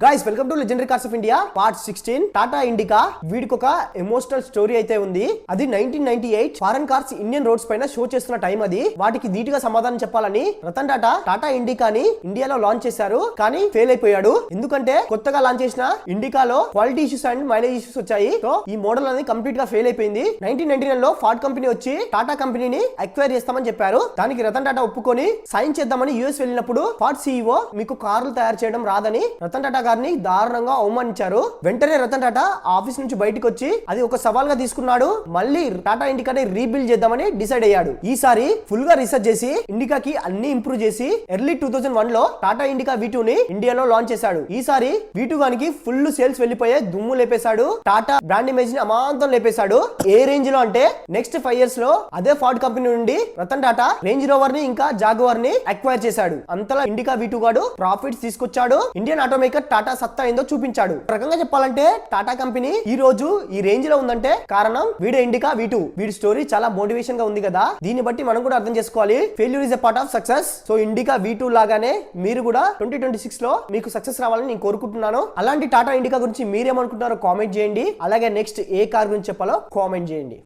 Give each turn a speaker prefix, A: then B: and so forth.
A: Guys welcome to legendary cars of India part 16 Tata indica. వీడికి ఒక emotional story అయితే ఉంది. అది 1998 ఫారెన్ కార్స్ ఇండియన్ రోడ్స్ పైన షో చేస్తున్న టైం అది. వాటికి ధీటుగా సమాధానం చెప్పాలని రతన్ టాటా టాటా ఇండికాని ఇండియాలో లాంచ్ చేశారు. కానీ ఫెయిల్ అయిపోయాడు. ఎందుకంటే కొత్తగా లాంచ్ చేసిన ఇండికాలో quality issues and mileage issues వచ్చాయి. సో ఈ మోడల్ అనేది కంప్లీట్ గా ఫెయిల్ అయిపోయింది. 1999 లో ఫార్డ్ కంపెనీ వచ్చి టాటా కంపెనీని అక్వైర్ చేస్తామని చెప్పారు. దానికి రతన్ టాటా ఒప్పుకొని సైన్ చేద్దామని యూఎస్ వెళ్ళినప్పుడు ఫార్డ్ CEO మీకు కార్లు తయారు చేయడం రాదని రతన్ టాటా గారిని దారుణంగా అవమానించారు. వెంటనే రతన్ టాటా ఆఫీస్ నుంచి బయటకు వచ్చి అది ఒక సవాల్ గా తీసుకున్నాడు. మళ్ళీ టాటా ఇండికాని రీబిల్డ్ చేద్దామని డిసైడ్ అయ్యాడు. ఈసారి ఫుల్ గా రీసెర్చ్ చేసి ఇండికాకి అన్ని ఇంప్రూవ్ చేసి ఎర్లీ 2001 లో టాటా ఇండికా V2 ని ఇండియాలో లాంచ్ చేశాడు. ఈసారి V2 గానికి ఫుల్ సేల్స్ వెళ్ళిపోయే దుమ్ము లేపేశాడు. టాటా బ్రాండ్ ఇమేజ్ ని అమాంతం లేపేశాడు. ఏ రేంజ్ లో అంటే నెక్స్ట్ 5 years లో అదే ఫార్డ్ కంపెనీ నుండి రతన్ టాటా రేంజ్ రోవర్ ని ఇంకా జాగువార్ ని అక్వైర్ చేశాడు. అంతలా ఇండికా V2 గాడు ప్రాఫిట్స్ తీసుకొచ్చాడు. ఇండియన్ ఆటోమేకర్ టాటా సత్తా ఏందో చూపించాడు. రకంగా చెప్పాలంటే టాటా కంపెనీ ఈ రోజు ఈ రేంజ్ లో ఉందంటే కారణం వీడి ఇండికా V2. వీడి స్టోరీ చాలా మోటివేషన్ గా ఉంది కదా. దీన్ని బట్టి మనం కూడా అర్థం చేసుకోవాలి failure is a part of success. So indica V2 లాగానే మీరు కూడా 2026 లో మీకు సక్సెస్ రావాలని నేను కోరుకుంటున్నాను. అలాంటి టాటా ఇండికా గురించి మీరేమనుకుంటున్నారో కామెంట్ చేయండి. అలాగే నెక్స్ట్ ఏ కార్ గురించి చెప్పాలో కామెంట్ చేయండి.